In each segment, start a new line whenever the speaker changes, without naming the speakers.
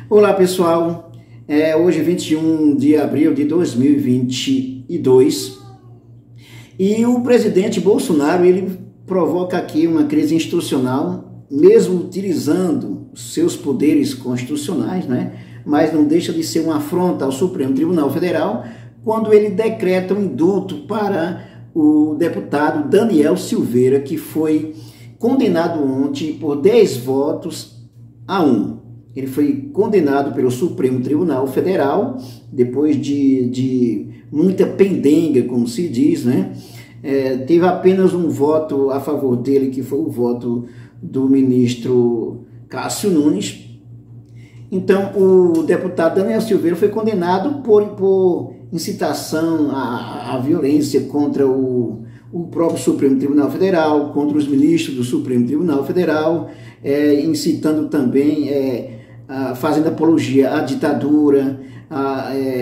Olá pessoal, hoje é 21 de abril de 2022 e o presidente Bolsonaro ele provoca aqui uma crise institucional, mesmo utilizando seus poderes constitucionais, né? Mas não deixa de ser uma afronta ao Supremo Tribunal Federal quando ele decreta um indulto para o deputado Daniel Silveira, que foi condenado ontem por 10 votos a 1. Ele foi condenado pelo Supremo Tribunal Federal, depois de muita pendenga, como se diz, né? Teve apenas um voto a favor dele, que foi o voto do ministro Cássio Nunes. Então, o deputado Daniel Silveira foi condenado por incitação à violência contra o próprio Supremo Tribunal Federal, contra os ministros do Supremo Tribunal Federal, incitando também, fazendo apologia à ditadura,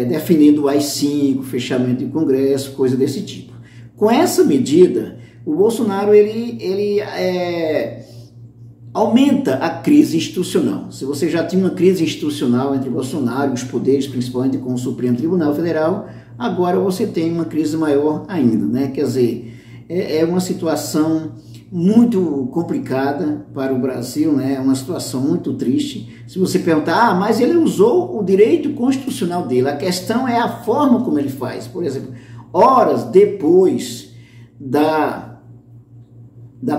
defendendo o AI-5, fechamento de Congresso, coisa desse tipo. Com essa medida, o Bolsonaro ele aumenta a crise institucional. Se você já tinha uma crise institucional entre Bolsonaro e os poderes, principalmente com o Supremo Tribunal Federal, agora você tem uma crise maior ainda, né? Quer dizer, é uma situação muito complicada para o Brasil, né? É uma situação muito triste. Se você perguntar, mas ele usou o direito constitucional dele, a questão é a forma como ele faz. Por exemplo, horas depois da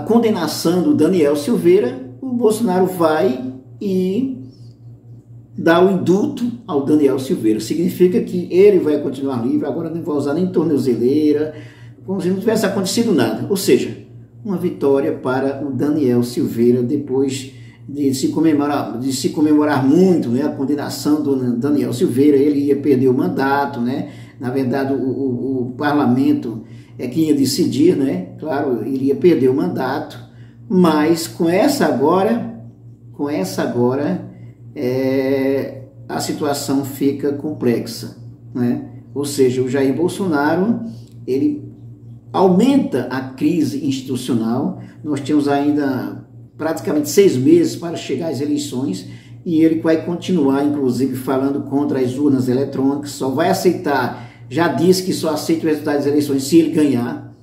condenação do Daniel Silveira, o Bolsonaro vai e dá o indulto ao Daniel Silveira. Significa que ele vai continuar livre, agora não vai usar nem tornozeleira, como se não tivesse acontecido nada. Ou seja, uma vitória para o Daniel Silveira depois de se comemorar muito, né, a condenação do Daniel Silveira. Ele ia perder o mandato, né? Na verdade, o parlamento é quem ia decidir, né? Claro, iria perder o mandato, mas com essa agora, a situação fica complexa, né? Ou seja, o Jair Bolsonaro, ele aumenta a crise institucional. Nós temos ainda praticamente 6 meses para chegar às eleições e ele vai continuar, inclusive, falando contra as urnas eletrônicas, só vai aceitar, já disse que só aceita o resultado das eleições se ele ganhar.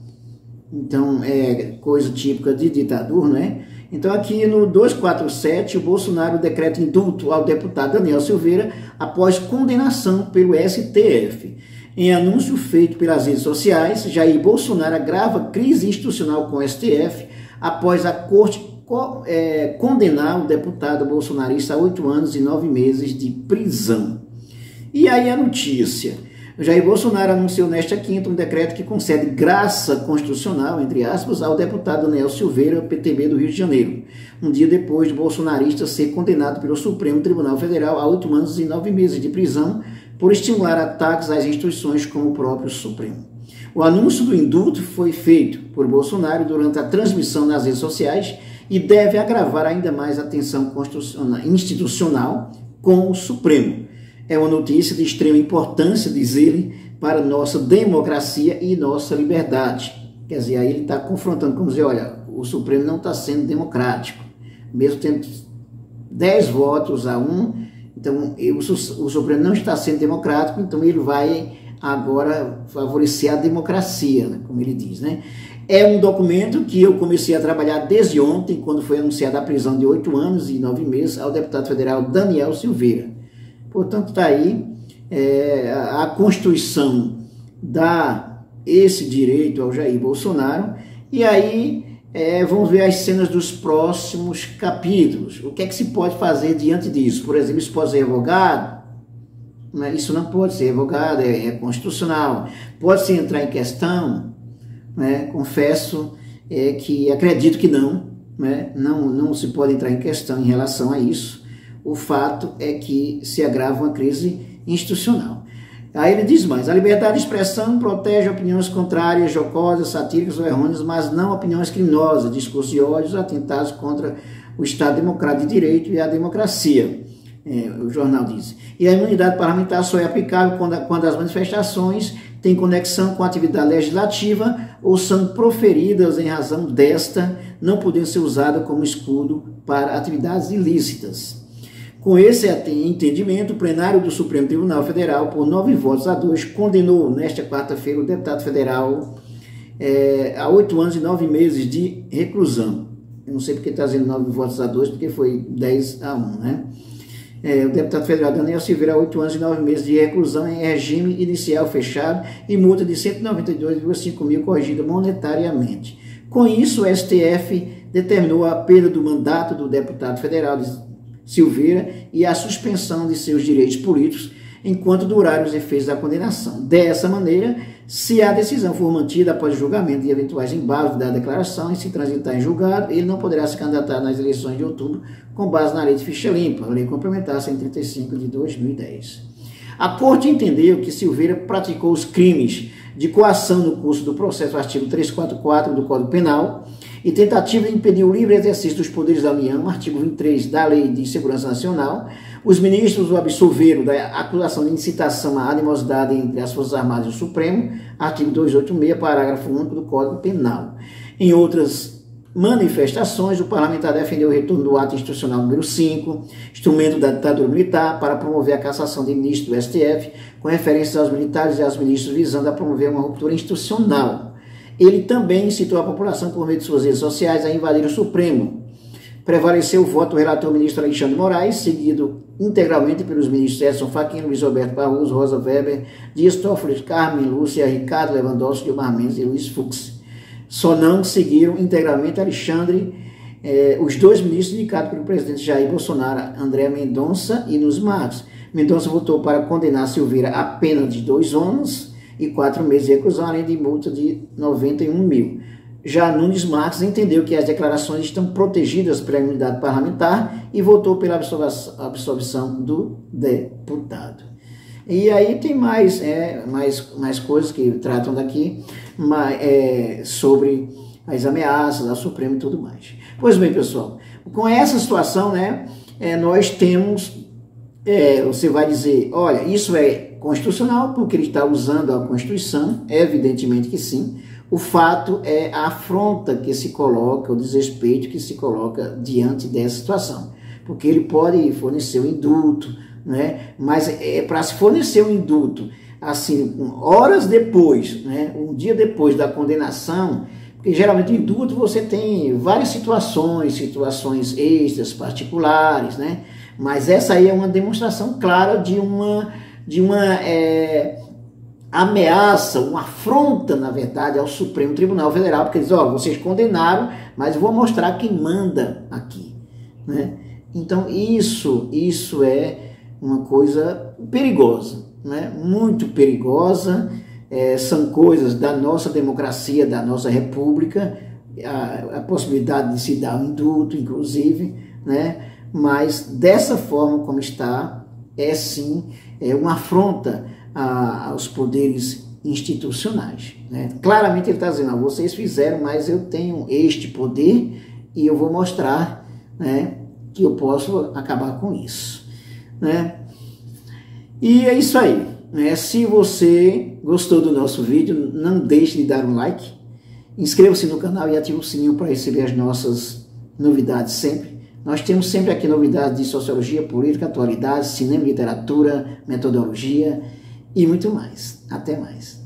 Então, é coisa típica de ditador, né? Então, aqui no 247, o Bolsonaro decreta indulto ao deputado Daniel Silveira após condenação pelo STF. Em anúncio feito pelas redes sociais, Jair Bolsonaro agrava crise institucional com o STF após a corte condenar o deputado bolsonarista a 8 anos e 9 meses de prisão. E aí a notícia: Jair Bolsonaro anunciou nesta quinta um decreto que concede graça constitucional, entre aspas, ao deputado Daniel Silveira, PTB do Rio de Janeiro, um dia depois do bolsonarista ser condenado pelo Supremo Tribunal Federal a 8 anos e 9 meses de prisão por estimular ataques às instituições como o próprio Supremo. O anúncio do indulto foi feito por Bolsonaro durante a transmissão nas redes sociais e deve agravar ainda mais a tensão institucional com o Supremo. É uma notícia de extrema importância, diz ele, para nossa democracia e nossa liberdade. Quer dizer, aí ele está confrontando, como dizer, olha, o Supremo não está sendo democrático, mesmo tendo 10 votos a 1, então o Supremo não está sendo democrático, então ele vai agora favorecer a democracia, né, como ele diz, né? É um documento que eu comecei a trabalhar desde ontem, quando foi anunciada a prisão de 8 anos e 9 meses ao deputado federal Daniel Silveira. Portanto, está aí, a Constituição dá esse direito ao Jair Bolsonaro, e aí vamos ver as cenas dos próximos capítulos. O que é que se pode fazer diante disso? Por exemplo, isso pode ser revogado? Isso não pode ser revogado, é constitucional. Pode-se entrar em questão? Né? Confesso que acredito que não, né? Não se pode entrar em questão em relação a isso. O fato é que se agrava uma crise institucional. Aí ele diz mais: a liberdade de expressão protege opiniões contrárias, jocosas, satíricas ou errôneas, mas não opiniões criminosas, discursos de ódio, atentados contra o Estado Democrático de Direito e a democracia. O jornal diz. E a imunidade parlamentar só é aplicável quando as manifestações têm conexão com a atividade legislativa ou são proferidas em razão desta, não podendo ser usadas como escudo para atividades ilícitas. Com esse entendimento, o plenário do Supremo Tribunal Federal, por 9 votos a 2, condenou nesta quarta-feira o deputado federal a 8 anos e 9 meses de reclusão. Eu não sei porque está dizendo 9 votos a 2, porque foi 10 a 1, né? O deputado federal Daniel Silveira a 8 anos e 9 meses de reclusão em regime inicial fechado e multa de 192,5 mil corrigida monetariamente. Com isso, o STF determinou a perda do mandato do deputado federal Silveira e a suspensão de seus direitos políticos enquanto durarem os efeitos da condenação. Dessa maneira, se a decisão for mantida após o julgamento de eventuais embalos da declaração e se transitar em julgado, ele não poderá se candidatar nas eleições de outubro com base na lei de ficha limpa, a lei complementar 135 de 2010. A Corte entendeu que Silveira praticou os crimes de coação no curso do processo artigo 344 do Código Penal e tentativa de impedir o livre exercício dos poderes da União, artigo 23 da Lei de Segurança Nacional. Os ministros o absolveram da acusação de incitação à animosidade entre as Forças Armadas e o Supremo, artigo 286, parágrafo único do Código Penal. Em outras manifestações, o parlamentar defendeu o retorno do ato institucional número 5, instrumento da ditadura militar, para promover a cassação de ministros do STF, com referências aos militares e aos ministros, visando a promover uma ruptura institucional. Ele também incitou a população, por meio de suas redes sociais, a invadir o Supremo. Prevaleceu o voto do relator ministro Alexandre Moraes, seguido integralmente pelos ministros Edson Fachin, Luiz Roberto Barroso, Rosa Weber, Dias Toffoli, Carmen Lúcia, Ricardo Lewandowski, Gilmar Mendes e Luiz Fux. Só não seguiram integralmente Alexandre, os dois ministros indicados pelo presidente Jair Bolsonaro, André Mendonça e Nunes Marques. Mendonça votou para condenar Silveira a pena de 2 anos e 4 meses de reclusão, além de multa de 91 mil. Já Nunes Marques entendeu que as declarações estão protegidas pela imunidade parlamentar e votou pela absolvição do deputado. E aí tem mais coisas que tratam daqui sobre as ameaças ao Supremo e tudo mais. Pois bem, pessoal, com essa situação, né, nós temos, você vai dizer, olha, isso é constitucional porque ele está usando a Constituição, evidentemente que sim. O fato é a afronta que se coloca, o desrespeito que se coloca diante dessa situação, porque ele pode fornecer um indulto, né? Mas para se fornecer um indulto, assim, horas depois, né? Um dia depois da condenação, porque geralmente o indulto você tem várias situações extras, particulares, né? Mas essa aí é uma demonstração clara de uma ameaça, uma afronta, na verdade, ao Supremo Tribunal Federal, porque diz, vocês condenaram, mas eu vou mostrar quem manda aqui, né? Então, isso é uma coisa perigosa, né? Muito perigosa, são coisas da nossa democracia, da nossa república, a possibilidade de se dar um indulto, inclusive, né? Mas dessa forma como está, sim, uma afronta aos poderes institucionais, né? Claramente ele está dizendo, vocês fizeram, mas eu tenho este poder e eu vou mostrar, né, que eu posso acabar com isso, né? E é isso aí, né? Se você gostou do nosso vídeo, não deixe de dar um like, inscreva-se no canal e ative o sininho para receber as nossas novidades sempre. Nós temos sempre aqui novidades de sociologia, política, atualidades, cinema, literatura, metodologia e muito mais. Até mais.